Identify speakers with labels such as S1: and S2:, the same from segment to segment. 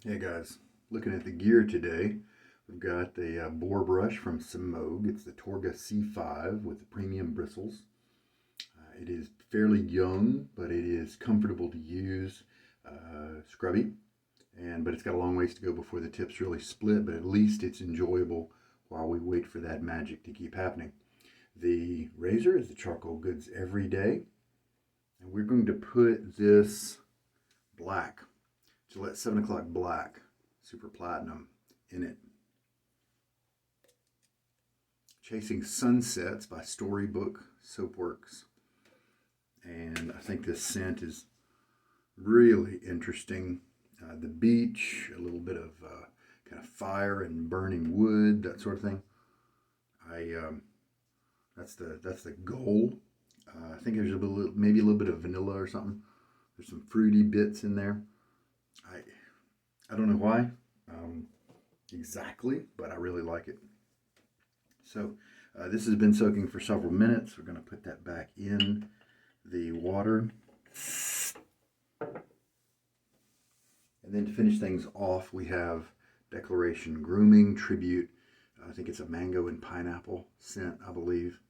S1: Hey guys, looking at the gear today, we've got the boar brush from Semogue. It's the Torga C5 with the premium bristles. It is fairly young, but it is comfortable to use, scrubby, but it's got a long ways to go before the tips really split, but at least it's enjoyable while we wait for that magic to keep happening. The razor is the Charcoal Goods Everyday, and we're going to put this black Gillette 7 o'clock black, super platinum in it. Chasing Sunsets by Storybook Soapworks. And I think this scent is really interesting. The beach, a little bit of kind of fire and burning wood, that sort of thing. That's the goal. I think there's maybe a little bit of vanilla or something. There's some fruity bits in there. I don't know why exactly, but I really like it. So this has been soaking for several minutes. We're going to put that back in the water. And then to finish things off, we have Declaration Grooming Tribute. I think it's a mango and pineapple scent, I believe.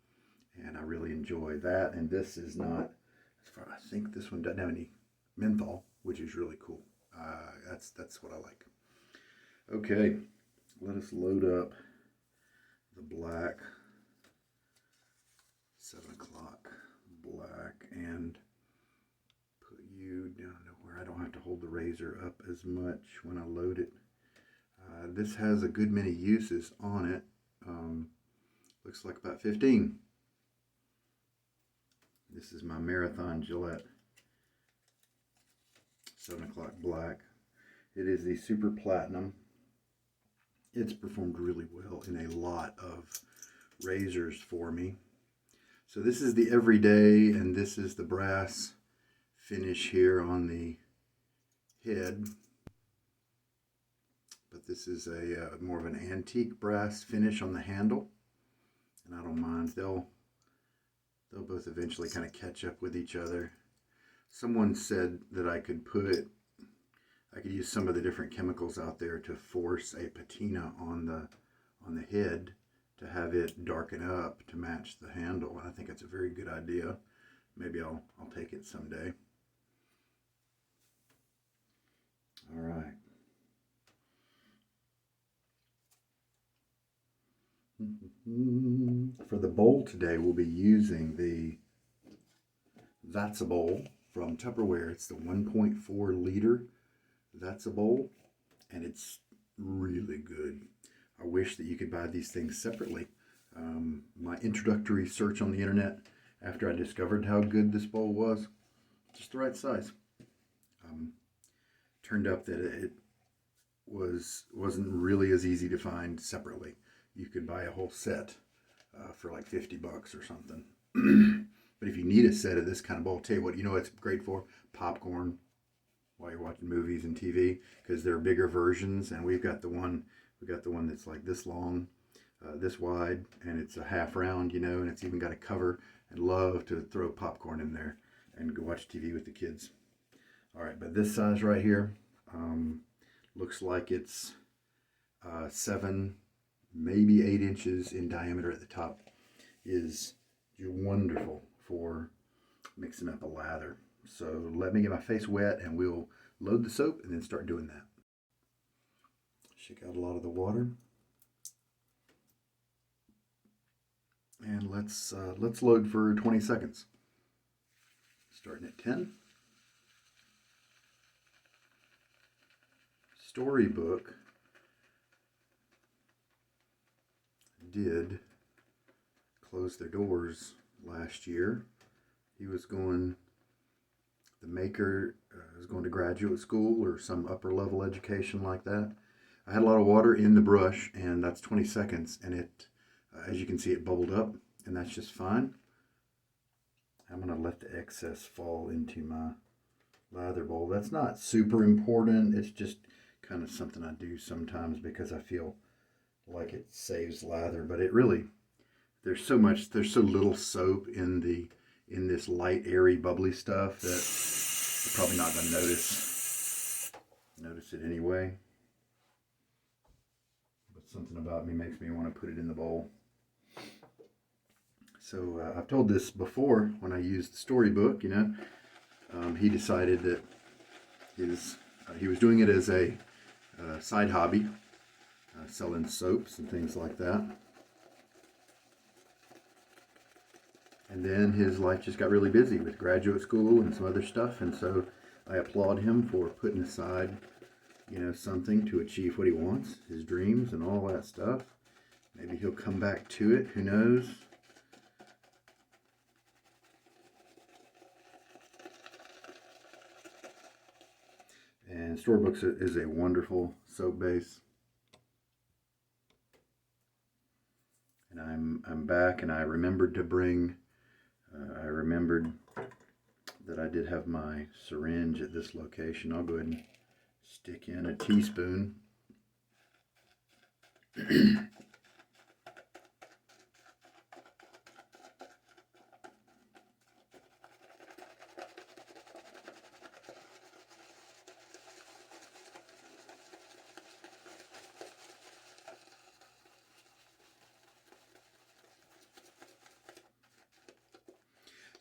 S1: And I really enjoy that. And this is not, I think this one doesn't have any menthol, which is really cool. That's what I like. Okay, let us load up the black 7 o'clock black and put you down to where I don't have to hold the razor up as much when I load it. This has a good many uses on it. Looks like about 15. This is my Marathon Gillette 7 o'clock black. It is the super platinum. It's performed really well in a lot of razors for me. So this is the everyday, and this is the brass finish here on the head. But this is a more of an antique brass finish on the handle, and I don't mind. They'll both eventually kind of catch up with each other. Someone said that I could use some of the different chemicals out there to force a patina on the head to have it darken up to match the handle. And I think it's a very good idea. Maybe I'll take it someday. All right. For the bowl today, we'll be using the That's a Bowl from Tupperware. It's the 1.4 liter That's a Bowl, and it's really good. I wish that you could buy these things separately. My introductory search on the internet after I discovered how good this bowl was, just the right size, turned up that it wasn't really as easy to find separately. You could buy a whole set for like $50 or something. But if you need a set of this kind of bowl, I'll tell you what, you know what it's great for? Popcorn while you're watching movies and TV, because they're bigger versions, and we've got the one that's like this long, this wide, and it's a half round, and it's even got a cover. I'd love to throw popcorn in there and go watch TV with the kids. All right, but this size right here looks like it's 7, maybe 8 inches in diameter at the top. Is wonderful for mixing up a lather. So let me get my face wet and we'll load the soap and then start doing that. Shake out a lot of the water. And let's load for 20 seconds. Starting at 10. Storybook did close their doors last year. He was going, the maker was going to graduate school or some upper level education like that. I had a lot of water in the brush, and that's 20 seconds, and it, as you can see, it bubbled up, and that's just fine. I'm going to let the excess fall into my lather bowl. That's not super important. It's just kind of something I do sometimes because I feel like it saves lather, but it really, there's so little soap in this light, airy, bubbly stuff that you're probably not going to notice. notice it anyway. But something about me makes me want to put it in the bowl. So I've told this before when I used the Storybook, you know, he decided that he was doing it as a side hobby, selling soaps and things like that. And then his life just got really busy with graduate school and some other stuff, and so I applaud him for putting aside, you know, something to achieve what he wants, his dreams and all that stuff. Maybe he'll come back to it, who knows? And Storybook is a wonderful soap base. And I'm back, and I remembered to bring, I remembered that I did have my syringe at this location. I'll go ahead and stick in a teaspoon.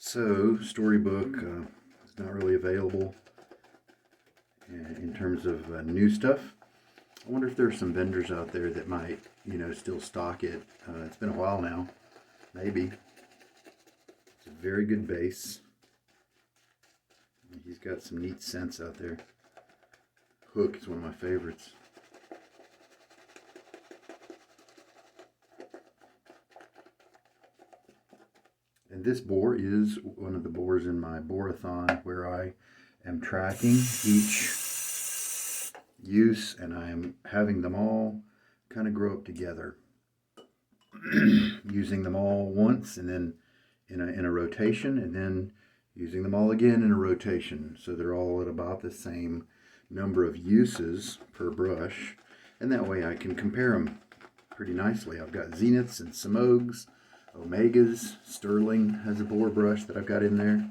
S1: So, Storybook is not really available in terms of new stuff. I wonder if there are some vendors out there that might, you know, still stock it. It's been a while now. Maybe. It's a very good base. He's got some neat scents out there. Hook is one of my favorites. And this bore is one of the bores in my borathon where I am tracking each use, and I am having them all kind of grow up together. Using them all once and then in a rotation, and then using them all again in a rotation. So they're all at about the same number of uses per brush, and that way I can compare them pretty nicely. I've got Zeniths and Semogues, Omegas. Sterling has a bore brush that I've got in there.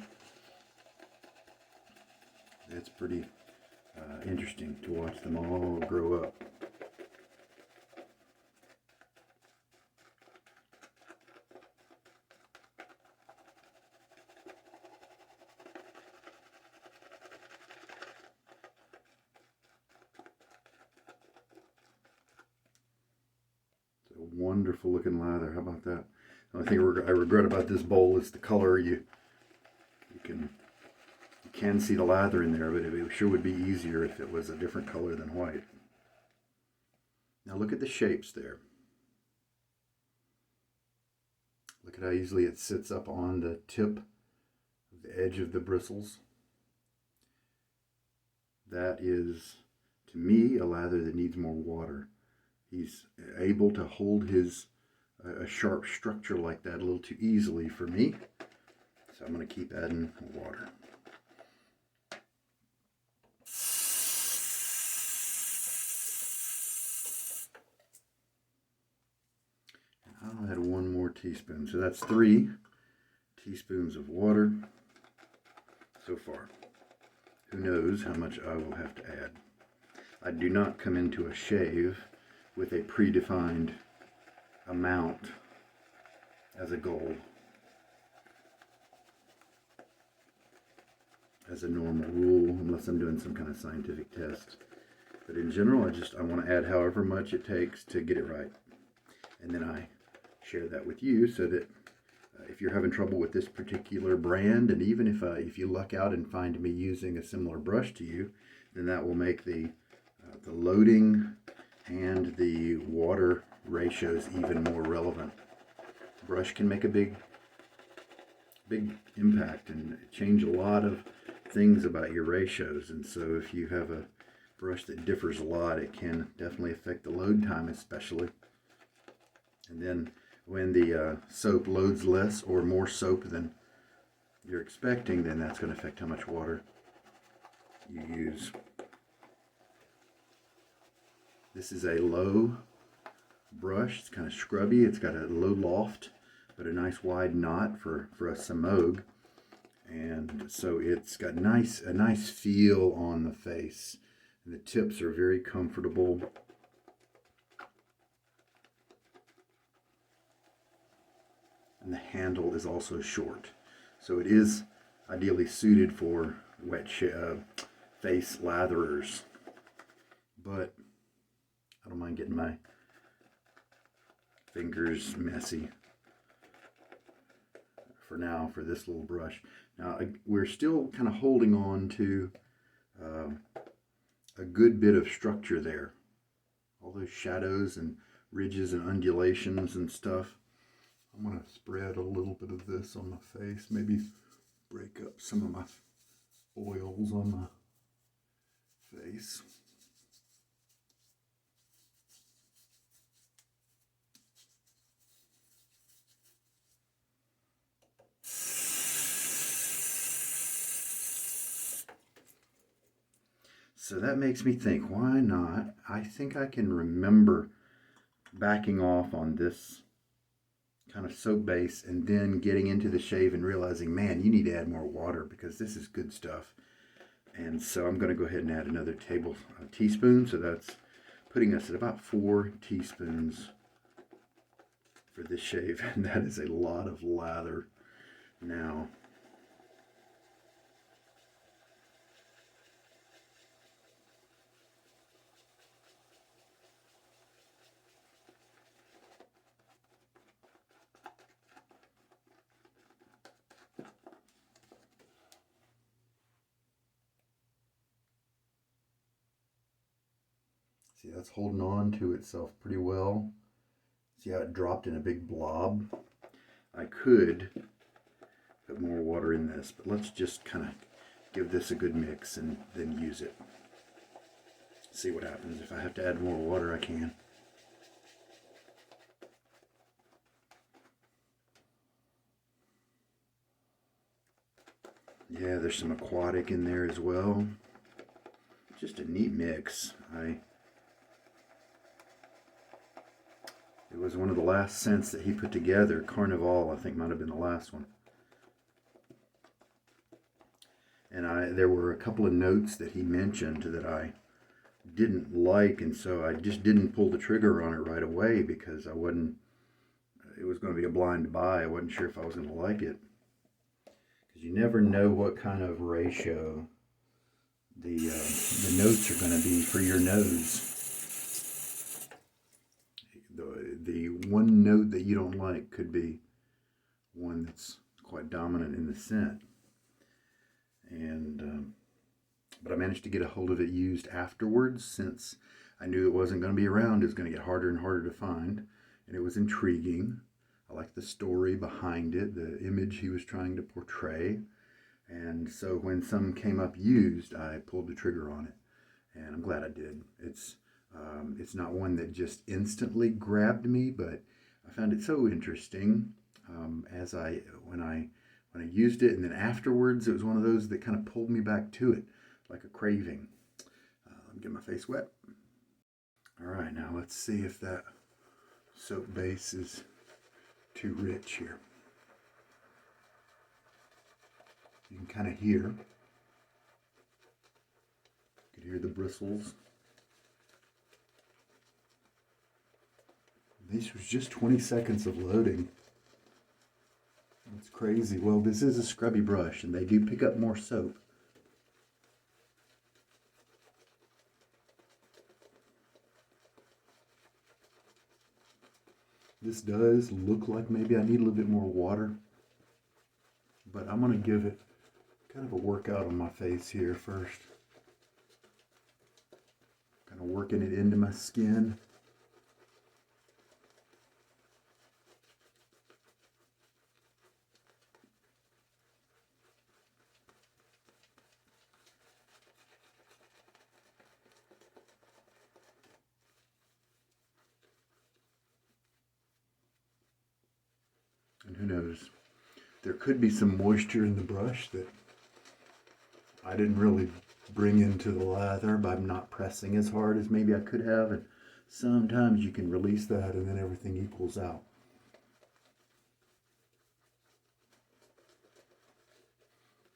S1: It's pretty interesting to watch them all grow up. It's a wonderful looking lather. How about that? The only thing I regret about this bowl is the color. You can see the lather in there, but it sure would be easier if it was a different color than white. Now look at the shapes there. Look at how easily it sits up on the tip of the edge of the bristles. That is, to me, a lather that needs more water. He's able to hold a sharp structure like that a little too easily for me. So I'm going to keep adding water. And I'll add one more teaspoon. So that's 3 teaspoons of water so far. Who knows how much I will have to add. I do not come into a shave with a predefined amount as a goal, as a normal rule, unless I'm doing some kind of scientific test. But in general, I want to add however much it takes to get it right. And then I share that with you so that if you're having trouble with this particular brand, and even if you luck out and find me using a similar brush to you, then that will make the loading and the water ratios even more relevant. Brush can make a big impact and change a lot of things about your ratios, and so if you have a brush that differs a lot, it can definitely affect the load time especially. And then when the soap loads less or more soap than you're expecting, then that's going to affect how much water you use. This is a low brush. It's kind of scrubby. It's got a low loft, but a nice wide knot for a Semogue. And so it's got a nice feel on the face. And the tips are very comfortable. And the handle is also short. So it is ideally suited for wet face latherers. But I don't mind getting my fingers messy for now for this little brush. Now we're still kind of holding on to a good bit of structure there. All those shadows and ridges and undulations and stuff. I'm going to spread a little bit of this on my face, maybe break up some of my oils on my face. So that makes me think, why not? I think I can remember backing off on this kind of soap base and then getting into the shave and realizing, man, you need to add more water because this is good stuff. And so I'm going to go ahead and add another teaspoon. So that's putting us at about 4 teaspoons for this shave. And that is a lot of lather now. See, that's holding on to itself pretty well. See how it dropped in a big blob? I could put more water in this, but let's just kind of give this a good mix and then use it. See what happens. If I have to add more water, I can. Yeah, there's some aquatic in there as well. Just a neat mix. It was one of the last scents that he put together. Carnival, I think, might have been the last one. And there were a couple of notes that he mentioned that I didn't like, and so I just didn't pull the trigger on it right away because it was going to be a blind buy. I wasn't sure if I was going to like it. Because you never know what kind of ratio the notes are going to be for your nose. The one note that you don't like could be one that's quite dominant in the scent. And but I managed to get a hold of it used afterwards, since I knew it wasn't going to be around. It was going to get harder and harder to find, and it was intriguing. I liked the story behind it, the image he was trying to portray. And so when some came up used, I pulled the trigger on it, and I'm glad I did. It's not one that just instantly grabbed me, but I found it so interesting when I used it, and then afterwards it was one of those that kind of pulled me back to it, like a craving. Let me get my face wet. All right, now let's see if that soap base is too rich here. You can kind of hear. You can hear the bristles. This was just 20 seconds of loading. It's crazy. Well, this is a scrubby brush, and they do pick up more soap. This does look like maybe I need a little bit more water, but I'm going to give it kind of a workout on my face here first. Kind of working it into my skin. And who knows, there could be some moisture in the brush that I didn't really bring into the lather by not pressing as hard as maybe I could have. And sometimes you can release that and then everything equals out.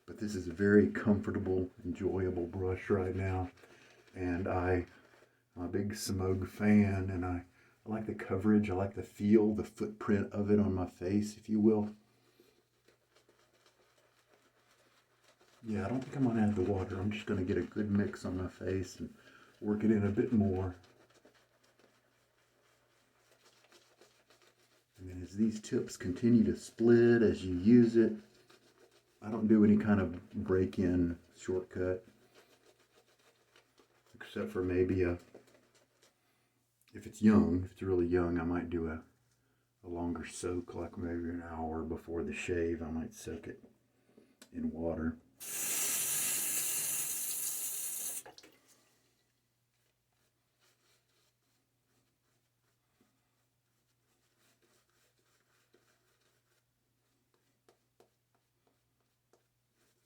S1: But this is a very comfortable, enjoyable brush right now. and I'm a big Semogue fan, and I like the coverage. I like the feel, the footprint of it on my face, if you will. Yeah, I don't think I'm going to add the water. I'm just going to get a good mix on my face and work it in a bit more. And then as these tips continue to split as you use it, I don't do any kind of break-in shortcut, except for maybe if it's young, if it's really young, I might do a longer soak, like maybe an hour before the shave. I might soak it in water.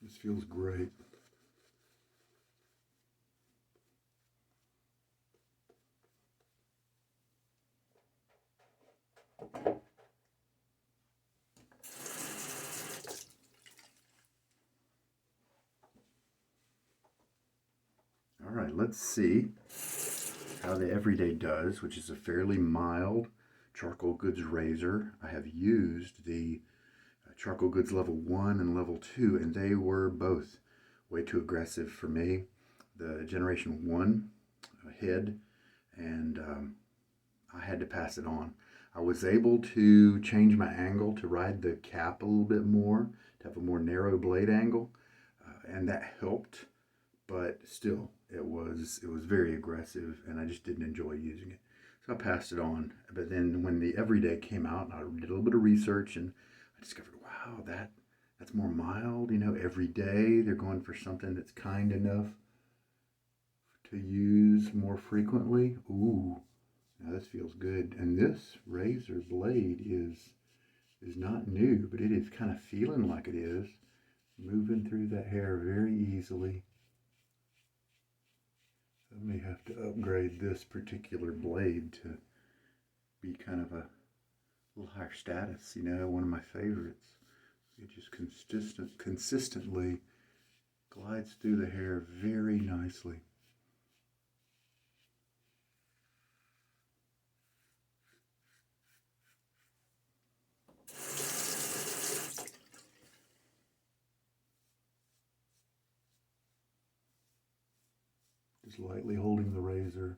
S1: This feels great. All right, let's see how the Everyday does, which is a fairly mild Charcoal Goods razor. I have used the Charcoal Goods level 1 and level 2, and they were both way too aggressive for me. The generation 1 head, and I had to pass it on. I was able to change my angle to ride the cap a little bit more, to have a more narrow blade angle, and that helped, but still it was very aggressive, and I just didn't enjoy using it. So I passed it on. But then when the Everyday came out, and I did a little bit of research, and I discovered, wow, that's more mild, you know, Everyday. They're going for something that's kind enough to use more frequently. Ooh, now this feels good. And this razor blade is not new, but it is kind of feeling like it is. Moving through that hair very easily. I may have to upgrade this particular blade to be kind of a little higher status, you know, one of my favorites. It just consistently glides through the hair very nicely. Just lightly holding the razor.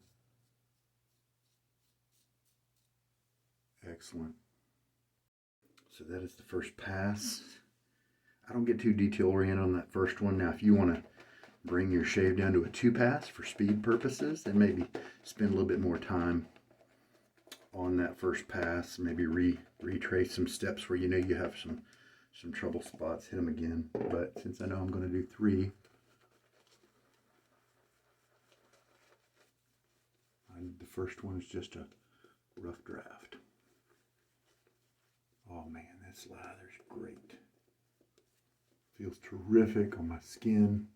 S1: Excellent. So that is the first pass. I don't get too detail oriented on that first one. Now, if you want to bring your shave down to a 2-pass for speed purposes, then maybe spend a little bit more time on that first pass. Maybe retrace some steps where you know you have some trouble spots, hit them again. But since I know I'm going to do 3, the first one is just a rough draft. Oh man, this lather's great. Feels terrific on my skin.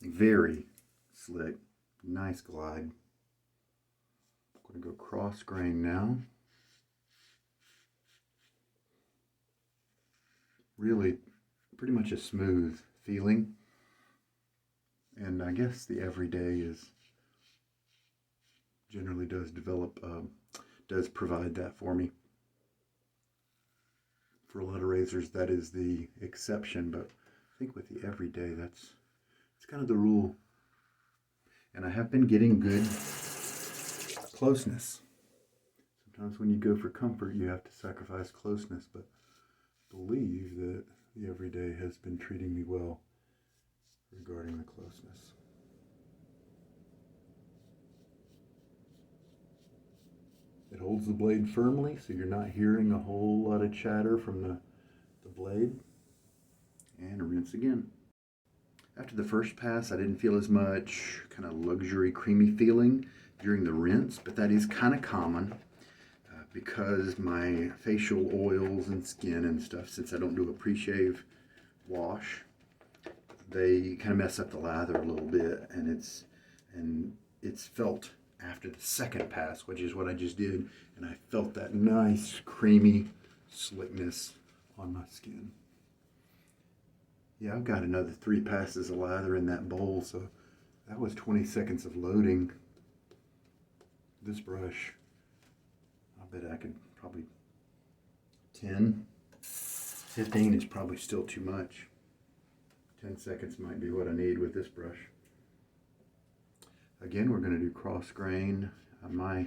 S1: Very slick, nice glide. I'm going to go cross grain now. Really pretty much a smooth feeling. And I guess the Everyday generally does provide that for me. For a lot of razors, that is the exception, but I think with the Everyday, it's kind of the rule. And I have been getting good closeness. Sometimes when you go for comfort, you have to sacrifice closeness, but I believe that the Everyday has been treating me well regarding the closeness. It holds the blade firmly, so you're not hearing a whole lot of chatter from the blade. And rinse again. After the first pass, I didn't feel as much kind of luxury creamy feeling during the rinse, but that is kind of common because my facial oils and skin and stuff, since I don't do a pre-shave wash, they kind of mess up the lather a little bit, and it's felt after the second pass, which is what I just did, and I felt that nice creamy slickness on my skin. Yeah, I've got another 3 passes of lather in that bowl, so that was 20 seconds of loading. This brush, I bet I could probably 10, 15 is probably still too much. 10 seconds might be what I need with this brush. Again, we're going to do cross grain. My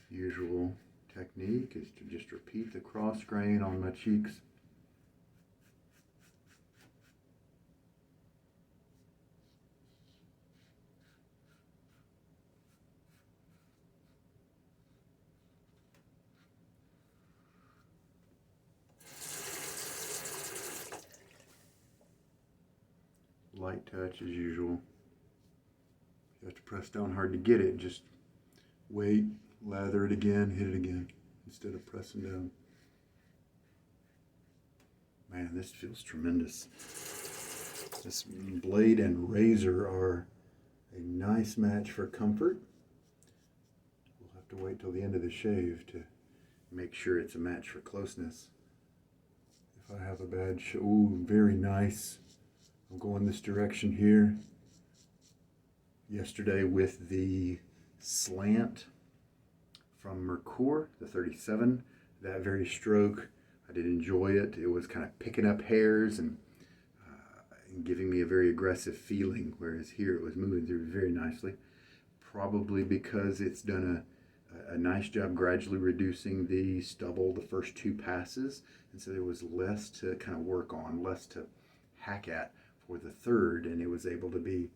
S1: usual technique is to just repeat the cross grain on my cheeks. Light touch as usual. You have to press down hard to get it. Just wait, lather it again, hit it again instead of pressing down. Man, this feels tremendous. This blade and razor are a nice match for comfort. We'll have to wait till the end of the shave to make sure it's a match for closeness. If I have a bad shave, ooh, very nice. I'm going this direction here. Yesterday with the slant from Merkur, the 37, that very stroke, I did enjoy it. It was kind of picking up hairs and giving me a very aggressive feeling, whereas here it was moving through very nicely. Probably because it's done a nice job gradually reducing the stubble the first 2 passes, and so there was less to kind of work on, less to hack at for the third, and it was able to be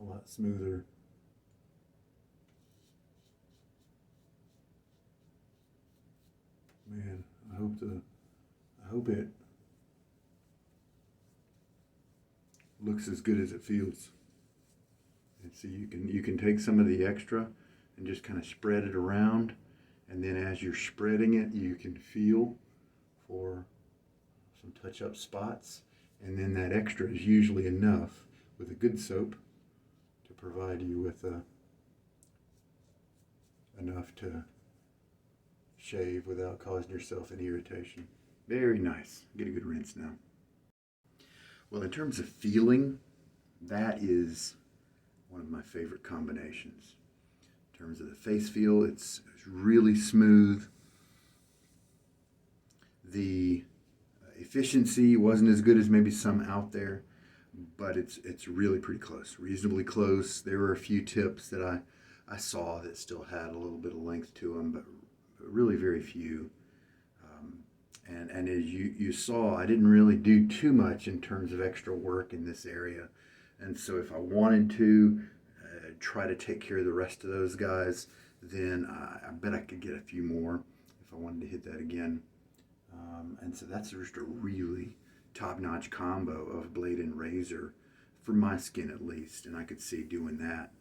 S1: a lot smoother. Man, I hope it looks as good as it feels. And see, you can take some of the extra and just kind of spread it around, and then as you're spreading it, you can feel for some touch-up spots, and then that extra is usually enough with a good soap to provide you with enough to shave without causing yourself any irritation. Very nice. Get a good rinse now. Well, in terms of feeling, that is one of my favorite combinations. In terms of the face feel, it's really smooth. The efficiency wasn't as good as maybe some out there, but it's really pretty close, reasonably close. There were a few tips that I saw that still had a little bit of length to them, but really very few. And as you saw, I didn't really do too much in terms of extra work in this area. And so if I wanted to try to take care of the rest of those guys, then I bet I could get a few more if I wanted to hit that again. And so that's just a really top-notch combo of blade and razor, for my skin at least. And I could see doing that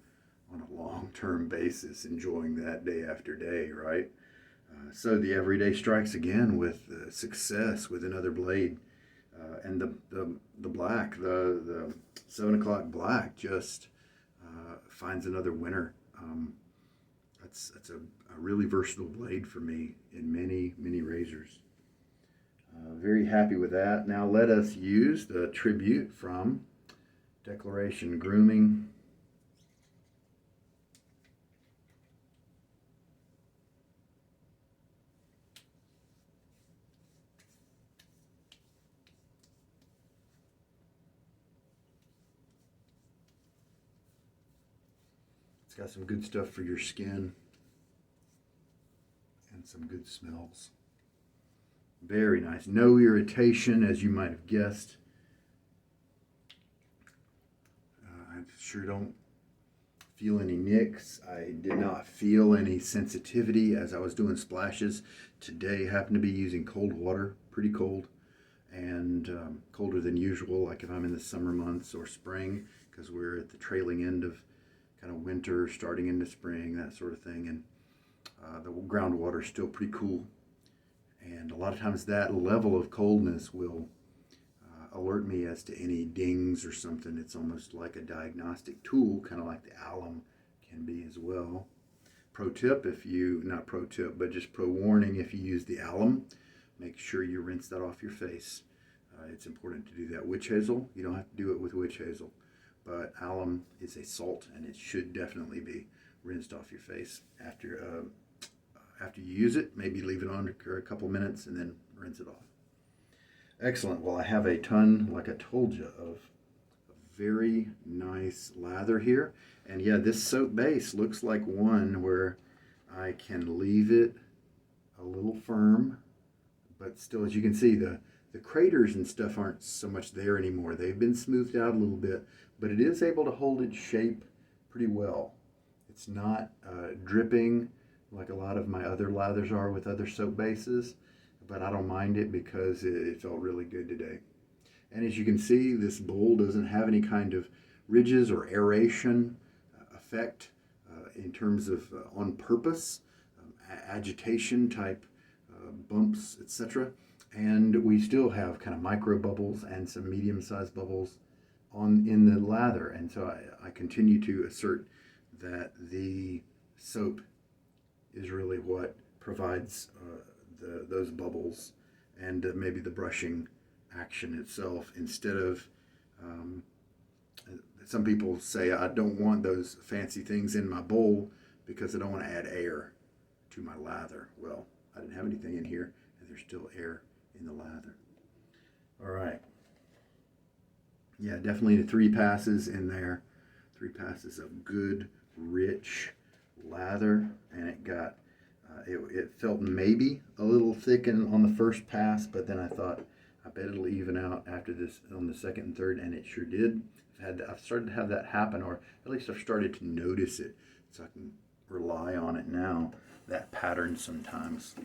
S1: on a long-term basis, enjoying that day after day, right? So the everyday strikes again with success with another blade. And the black, the 7 o'clock black just finds another winner. That's a really versatile blade for me in many razors. Very happy with that. Now let us use the tribute from Declaration Grooming. It's got some good stuff for your skin and some good smells. Very nice. No irritation, as you might have guessed. I sure don't feel any nicks. I did not feel any sensitivity as I was doing splashes. Today happened to be using cold water, pretty cold, and colder than usual, like if I'm in the summer months or spring, because we're at the trailing end of kind of winter, starting into spring, that sort of thing. And the groundwater is still pretty cool. And a lot of times that level of coldness will alert me as to any dings or something. It's almost like a diagnostic tool, kind of like the alum can be as well. Pro tip, not pro tip, but just pro warning, if you use the alum, make sure you rinse that off your face it's important to do that. Witch hazel, you don't have to do it with witch hazel, but alum is a salt, and it should definitely be rinsed off your face after you use it. Maybe leave it on for a couple minutes and then rinse it off. Excellent. Well, I have a ton, like I told you, of very nice lather here. And yeah, this soap base looks like one where I can leave it a little firm, but still, as you can see, the craters and stuff aren't so much there anymore. They've been smoothed out a little bit, but it is able to hold its shape pretty well. It's not dripping like a lot of my other lathers are with other soap bases, but I don't mind it because it felt really good today. And as you can see, this bowl doesn't have any kind of ridges or aeration effect in terms of on purpose, agitation type bumps, etc. And we still have kind of micro bubbles and some medium-sized bubbles in the lather. And so I continue to assert that the soap is really what provides those bubbles and maybe the brushing action itself, instead of some people say, I don't want those fancy things in my bowl because I don't want to add air to my lather. Well, I didn't have anything in here, and there's still air in the lather. All right. Yeah, definitely 3 passes in there. 3 passes of good, rich lather, and it got it felt maybe a little thick on the first pass, but then I thought, I bet it'll even out after this on the second and third, and it sure did. I've started to have that happen, or at least I've started to notice it, so I can rely on it now, that pattern sometimes.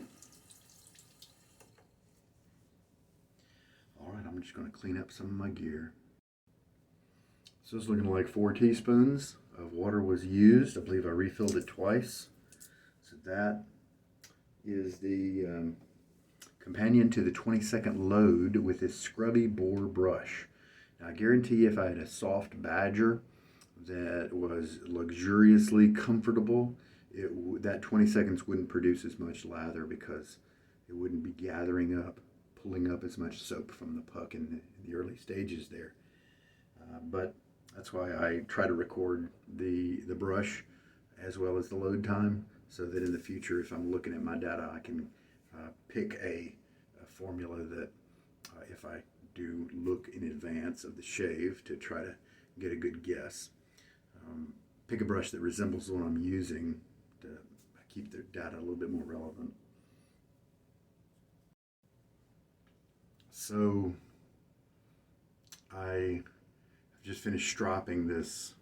S1: All right, I'm just going to clean up some of my gear. So it's looking like 4 teaspoons of water was used. I believe I refilled it twice. So that is the companion to the 22nd load with this scrubby boar brush. Now, I guarantee you, if I had a soft badger that was luxuriously comfortable, that 20 seconds wouldn't produce as much lather because it wouldn't be gathering up, pulling up as much soap from the puck in the early stages there. But that's why I try to record the brush as well as the load time, so that in the future, if I'm looking at my data, I can pick a formula that if I do look in advance of the shave to try to get a good guess. Pick a brush that resembles the one I'm using to keep the data a little bit more relevant. So I just finished stropping this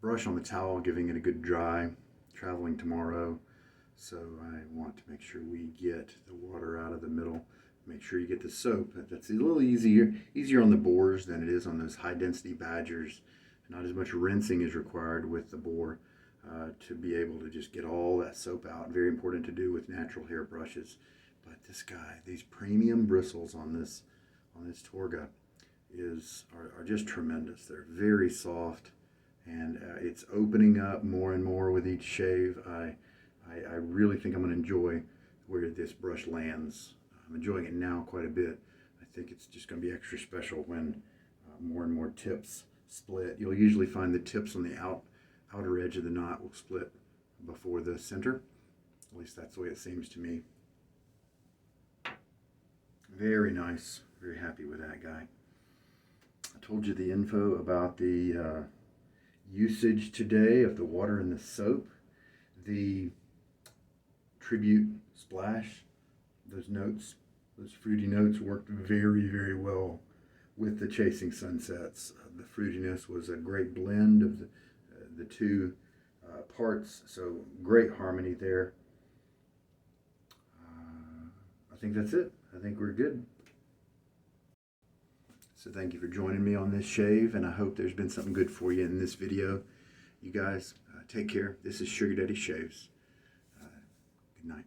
S1: brush on the towel, giving it a good dry, traveling tomorrow. So I want to make sure we get the water out of the middle. Make sure you get the soap. That's a little easier on the boars than it is on those high density badgers. Not as much rinsing is required with the boar to be able to just get all that soap out. Very important to do with natural hair brushes. But this guy, these premium bristles on this Torga are just tremendous. They're very soft, and it's opening up more and more with each shave. I really think I'm going to enjoy where this brush lands. I'm enjoying it now quite a bit. I think it's just going to be extra special when more and more tips split. You'll usually find the tips on the outer edge of the knot will split before the center. At least that's the way it seems to me. Very nice. Very happy with that guy. I told you the info about the usage today of the water and the soap. The tribute splash, those notes, those fruity notes worked very, very well with the Chasing Sunsets. The fruitiness was a great blend of the two parts, so great harmony there. I think that's it. I think we're good. So thank you for joining me on this shave, and I hope there's been something good for you in this video. You guys, take care. This is Sugar Daddy Shaves. Good night.